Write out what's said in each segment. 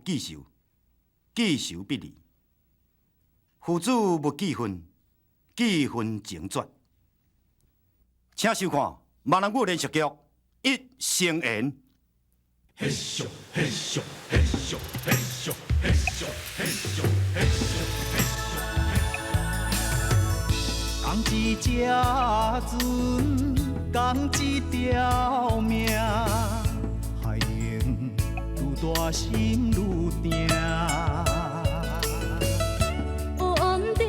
记仇，记仇必离；父子勿记恨，记恨情绝。请收看《闽南语连续剧》一成言。嘿咻嘿咻嘿咻嘿咻嘿咻嘿咻嘿咻嘿咻。讲一只船，讲一条命，海用愈大心愈定。黑暗中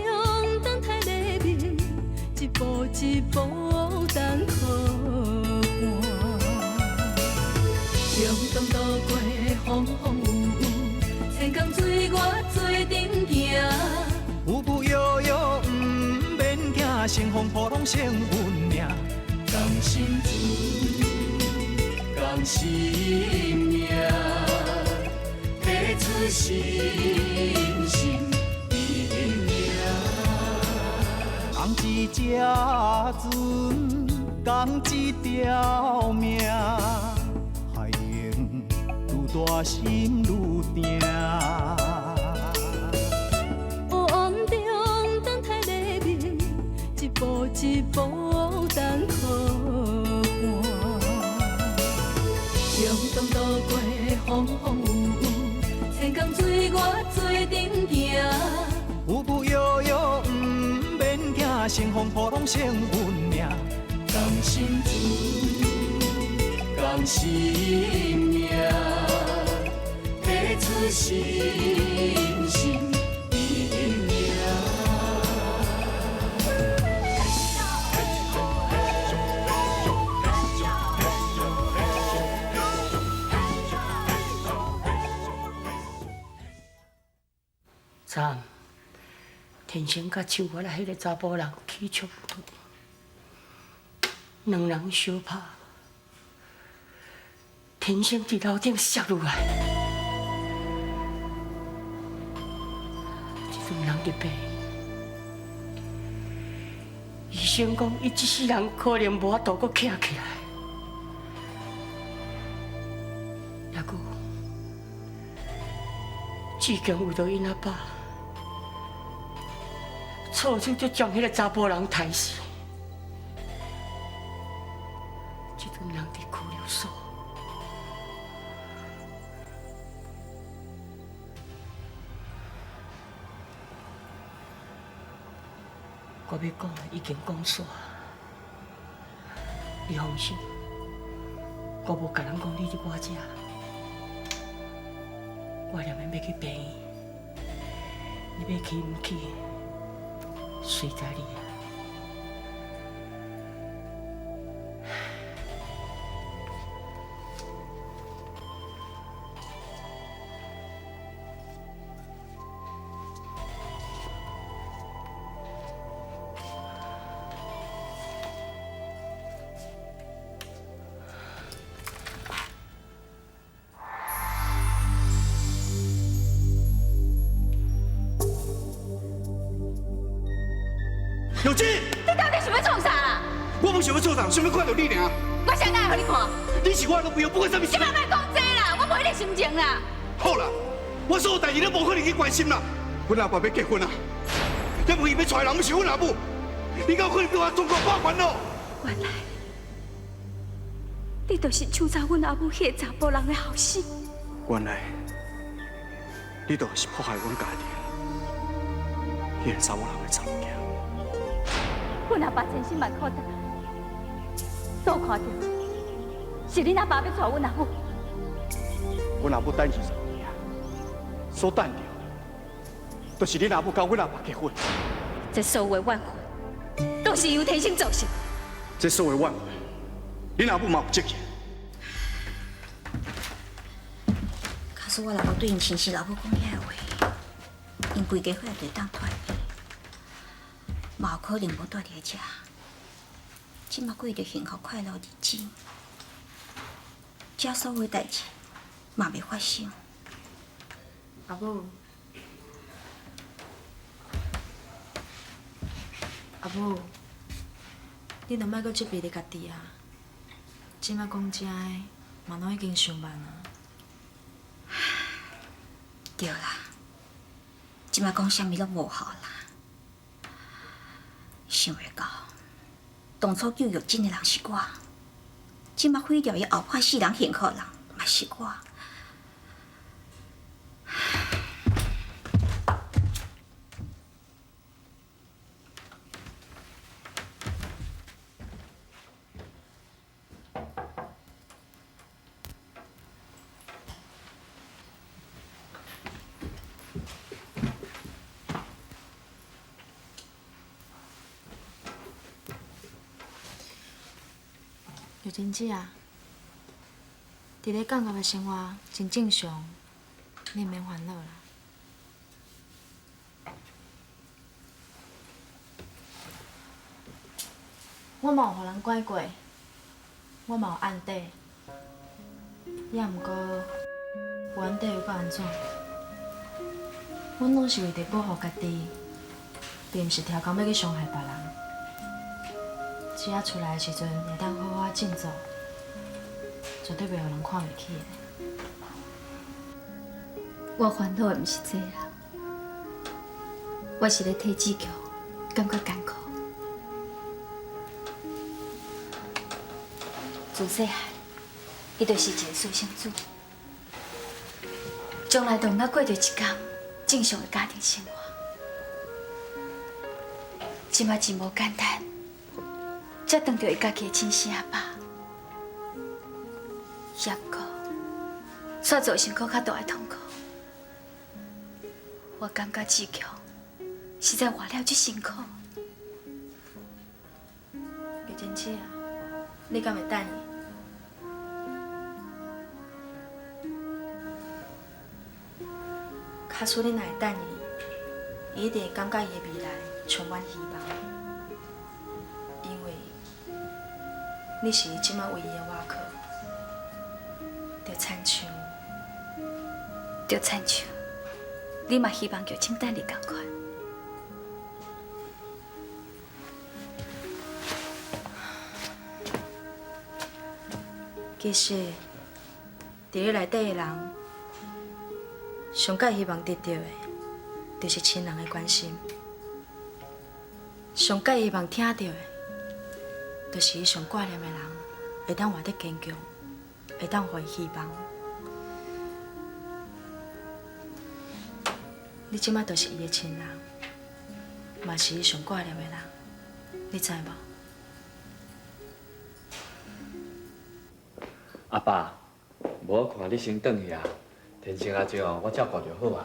等待黎明，一步一步等靠岸。向东渡过风风雨雨，千江水我水顶行。有不悠悠，不免惊，乘风破浪成运命。讲心事，讲生命，提出心心的名。讲一只船，讲一条命，海用愈大心愈定。黑暗中等待黎明，一步一步等靠岸。向东渡过风风雨雨，千江水我水顶行。有不悠悠，不免惊，乘风破浪成运命。讲心事，讲生命，提出心心的名。惨，天生甲像我来迄个查甫人起冲突，两人相拍，天生伫楼顶摔落来。这阵人入病，医生讲伊一世人可能无法度阁徛起来，还佫志强为着因阿爸。错手就将迄个查甫人杀死。这阵人伫拘留所，我要讲的已经讲煞，你放心，我无甲人讲你伫我遮，我念的要去病院，你要去唔去？随在你啊！有志，你到底想要创啥啦？我不想要做啥，想要看到你尔。我谁哪会互你看？你是我的女朋友，不管什么事。你莫莫讲这啦，我无迄个心情啦。好啦，我所有代志都无可能去关心啦。阮阿爸要结婚啦，要不伊要娶的人是阮阿母，你敢有可能叫我中国罢官咯？原来你就是抢走阮阿母迄个查甫人的后生。原来你就是迫害阮家己，迄个查某人的查某囝。阮阿爸千辛万苦等来，都看到是恁阿爸要娶阮阿母。阮阿母等20年，所等着，就是恁阿母跟阮阿爸结婚。这所有的怨恨，都是由天生造成。这所有怨恨，恁阿母嘛有责任。假使我若无对因亲生老母讲遐话，因规家伙也袂当团圆，嘛有可能无住伫遮。即马过着幸福快乐日子，遮所有代志嘛袂发生。阿母，阿母，你著莫阁责备你家己啊！即马讲遮的，嘛拢已经上万啊。对啦，即摆讲啥物拢无效啦。想袂到，当初救玉珍的人是我，即摆毁掉伊后半世人幸福的人嘛是我。玉珍姐啊，伫咧港澳的生活真正常，你免烦恼啦。我嘛有互人拐过，我嘛有暗地，也毋过有暗地又搁安怎？阮拢是为着保护家己，并毋是挑工要去伤害别人。只要出来的时阵会当好好振作，绝对袂互人看袂起的。我烦恼的毋是这啦，我是咧替志强感觉艰苦。自细汉，伊就是一个私生子，将来当咱过着一天正常的家庭生活。即摆真无简单。才当着伊家己的亲生阿爸，也不过，煞造成搁较大的痛苦。我感觉志强实在活了最辛苦。玉珍姐啊，你敢会等伊？假使你若会等伊，伊一定会感觉伊的未来充满希望。你是伊即摆唯一的依靠，就亲像，你嘛希望玉珍等你同款。其实，伫咧内底的人，上介希望得到的，就是亲人的关心；上介希望听到的，就是伊上挂念的人会当活得坚强，会当互伊希望。你即摆就是伊的亲人，嘛是伊上挂念的人，你知无？阿爸，无我看你先转去啊，天晴阿少我照顾就好啊。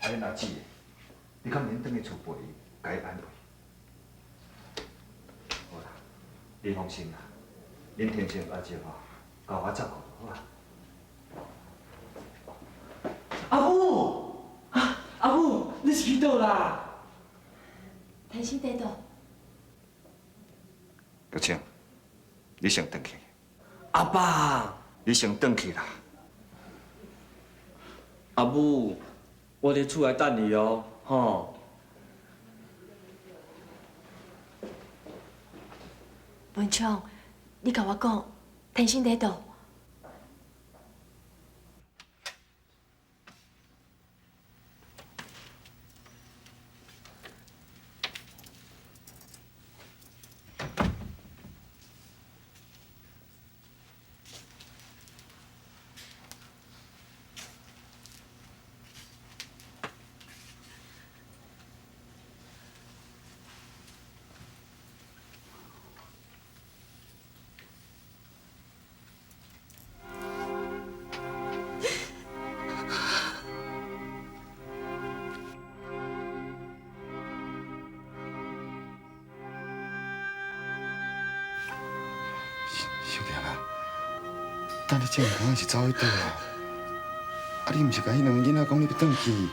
啊，恁阿姊，你敢免转去厝陪伊，甲伊安慰？好啦，你放心啦，恁天晴阿少吼，交我照顾就好啊。阿母，阿母，你是去倒啦？天生地道。玉清，你先转去。阿爸，你先转去啦。阿母，我伫厝内等你哦，吼。文昌，你甲我讲，天生地道。小平啊，等你这么赶是走去倒啊？啊，你毋是甲迄两个囡仔讲你要转去？你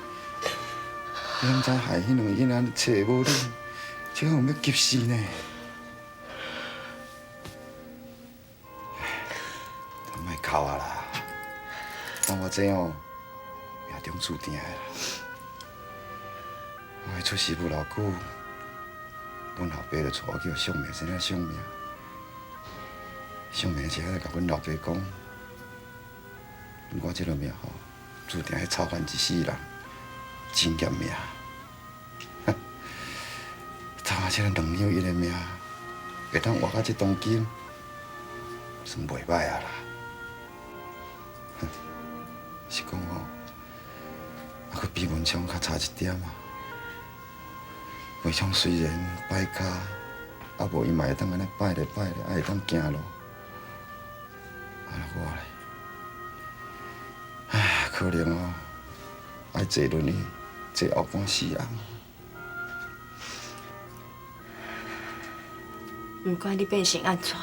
敢知害迄两个囡仔找无你，这个有要急死呢？都莫哭啊啦！但我这命中注定的啦。我会出世不老久，阮老爸就带我叫相命，生了相命。相命时，还甲阮老爸讲，我这个命吼，注定要操烦一世人，真嫌命。他这个2秒1的命，会当活到这当今，算袂歹啊啦。是讲哦，啊，佮比文昌较差一点啊。文昌虽然歹脚，啊无伊嘛会当安尼摆咧，啊会当行路。啊，我咧，唉，可能哦，爱坐轮椅，坐后半世人。不管你变成安怎，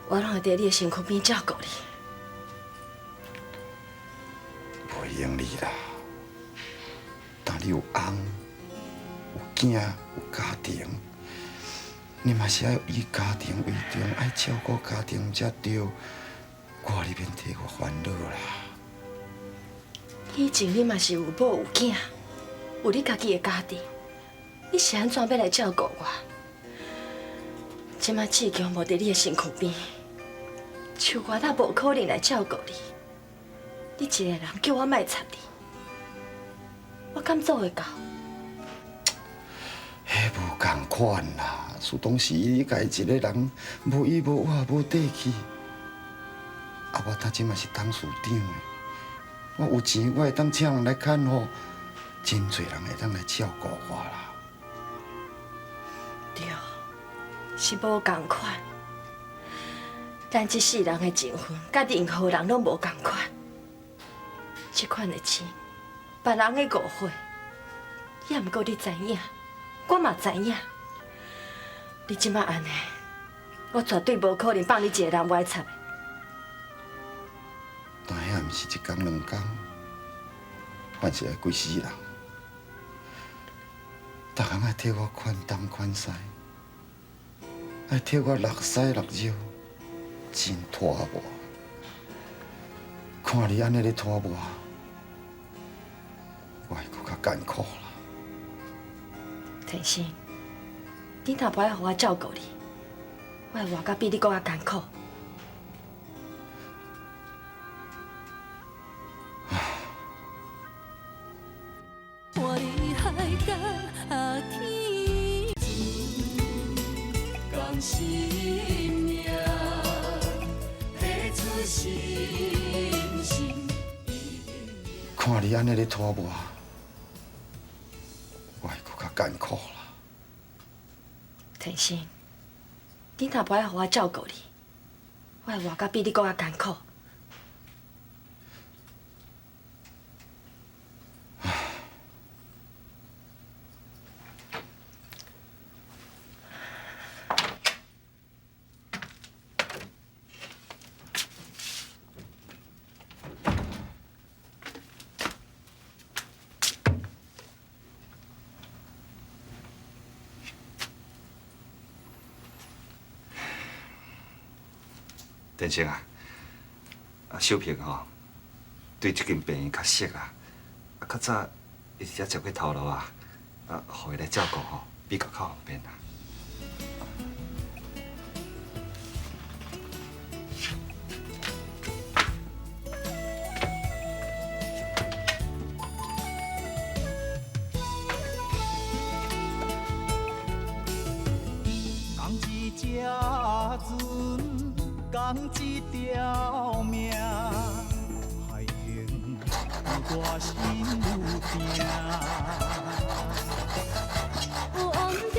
我拢会伫你的身躯边照顾你。袂用你啦，但你有翁、有囝、有家庭，你嘛是要以家庭为重，爱照顾家庭才对。我你免替我烦恼啦。以前你嘛是有某有囝，有你家己的家庭，你是安怎要来照顾我？即摆志强无伫你的身躯边，像我哪无可能来照顾你？你一个人叫我莫插你，我敢做会到？迄无共款啦，苏当时你家一个人无依无我无底气，啊我他即嘛是董事长的，我有钱我会当请人来看护，真侪人会当来照顾我啦。对，是无共款。咱这世人的情分，甲任何人拢无共款。这款的钱，别人的误会，也毋过你知影，我嘛知影。你即摆安尼，我绝对无可能放你一个人歪插的。但遐毋是一工2工，反是爱规世人，逐项爱替我款东款西，爱替我落屎落尿，真拖磨。看你安尼咧拖磨，我会搁较艰苦啦。天生，你若不爱互我照顾你，我会活甲比你搁较艰苦。我的海角啊天讲生命，提出心声。看你安尼咧拖磨，我会搁较艰苦啦。天生，你若不爱互我照顾你，我会活甲比你搁较艰苦。天生啊，小平吼，对这间病院较熟啊，较早伊直接接过头路啊，互伊来照顾吼，比较较方便啊。讲一只船，讲一条命，海用有大心有定。黑暗中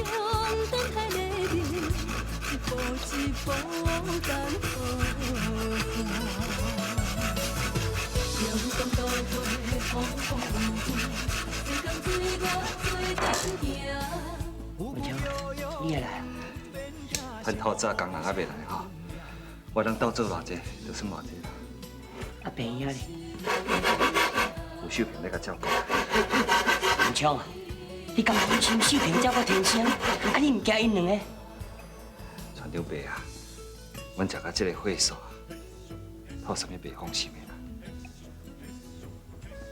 等待黎明，一步一步等阳光倒回风风雨雨，时间随我做阵行。文强，你也来？咱透早工人还袂来吼，我能斗做偌济，就算偌济啦。啊，病院咧？有秀萍在甲照顾。文强啊，你敢放心秀萍照顾天生？啊，你唔惊因两个？船长伯啊，阮食到这个岁数，好啥物袂放心的啦。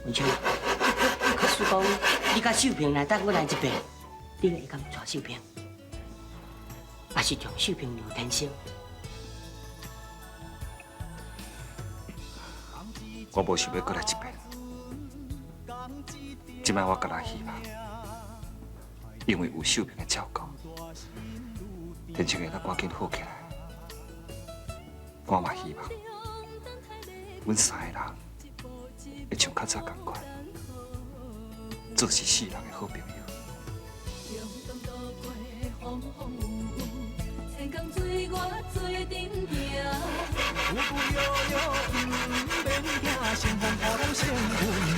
文强，假使讲你甲秀萍来等我来一遍，你会敢带秀萍？还是从秀萍留天生？我无想要过来一遍。即摆我甲咱希望，因为有秀萍的照顾，天青会当赶紧好起来。我嘛希望，阮三个人会像较早同款，做是世人的好朋友。千江水我做阵行，有不悠悠不免惊，乘风破浪成阮命。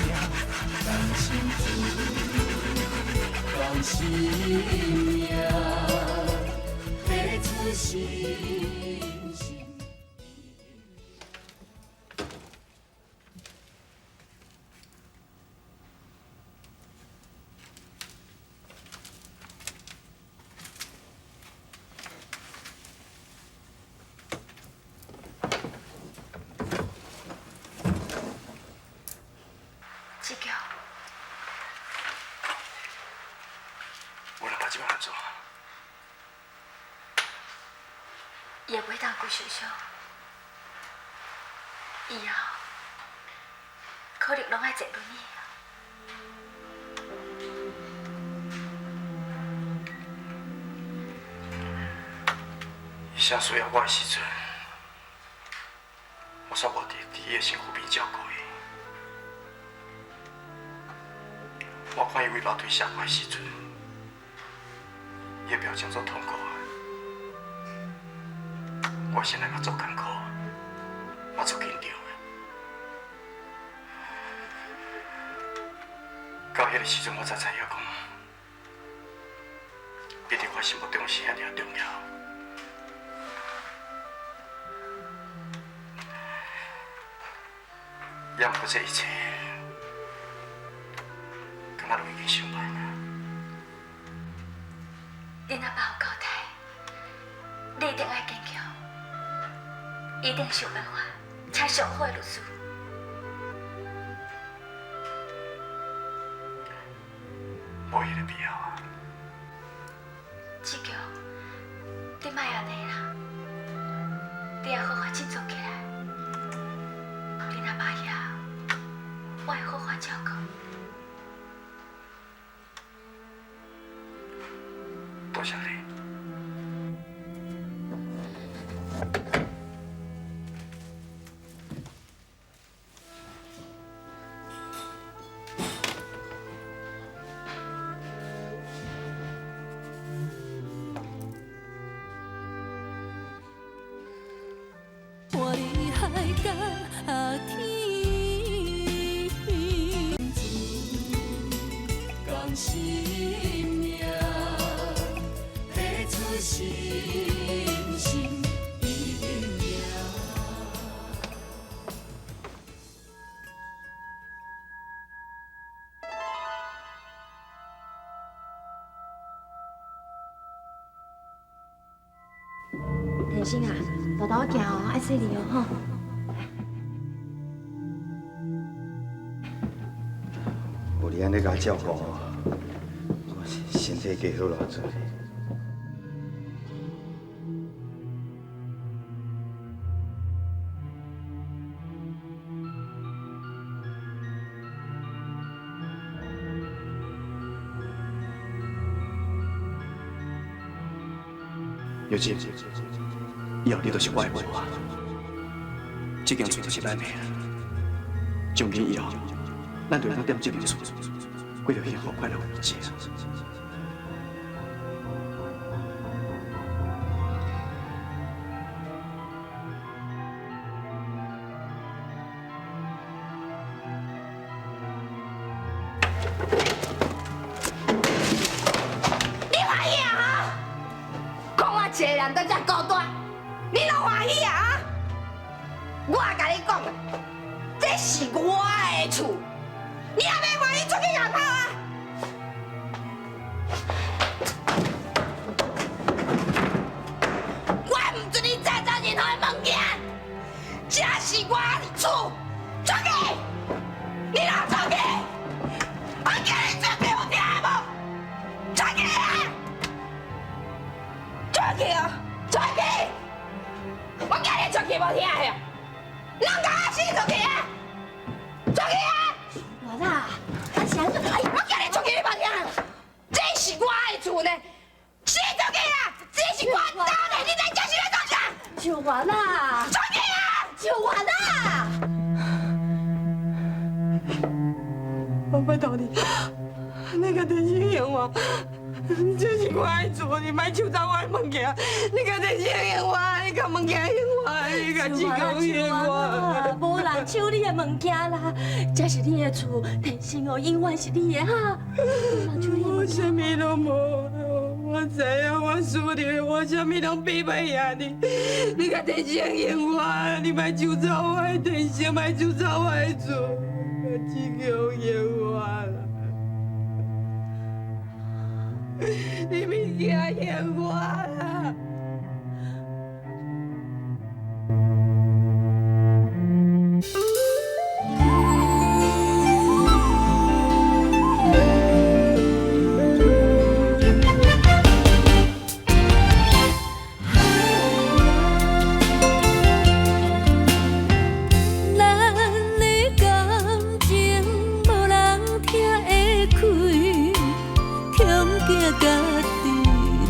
甘心命，付出心心。志强，我来把这摆安怎？伊会袂当顾受伤，以后可能拢爱坐轮椅啊。伊啥需要我的时阵，我煞无伫伊的身躯边照顾伊。我看伊为了对社会的时阵，伊的表情足痛苦的。我先来甲做艰苦，我足紧张的。到迄个时阵，我才知影讲，伊伫我心目中是遐尔重要。也毋过这一切，敢若都已经想歹了。恁阿爸有交代，你一定爱坚强，一定想办法请上好的律师。无迄个必要啊！志强，你莫安尼啦，你要好好振作起来。恁阿爸呀，我会好好照顾。多谢你。我的海角啊天，甘心命，付出心心一定赢。天星啊，豆豆行哦，爱细腻哦吼。有你安尼甲照顾我身体加好偌济。尤其以后你就是我的陪伴，这间厝就是咱的，从今以后，咱就当踮这间厝，过着幸福快乐的日子。一个人在这孤单，你拢欢喜啊？我甲你讲，这是我的厝，你也免欢喜出去外头啊！我唔准你再找任何的物件，这是我的厝，出去！你若出去，我叫你出去，有听无？出去啊！出去哦，出去！我叫你出去无听的，人甲我死出去啊！我拜托你，你甲电视用我，这是我爱做，你莫抢走我的物件。你甲电视用我，你甲物件用我，你甲钱讲用我。无人抢你的物件啦，这是你的厝，电视哦永远是你的哈。我啥物拢无，我知影我输了，我啥物拢比袂赢你。你甲电视用我，你莫抢走我的电视，莫抢走我的厝，甲钱讲用我啦。你物件用我啦。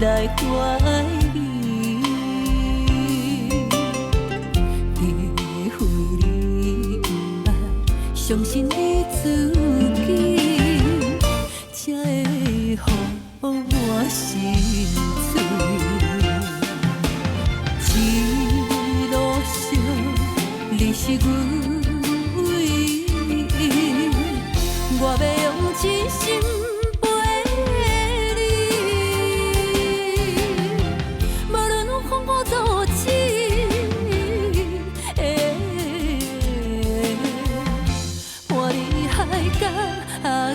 来怪你，体会你不捌相信你自己，才会予我心碎。一路上你是阮唯一，我要用真心。啊！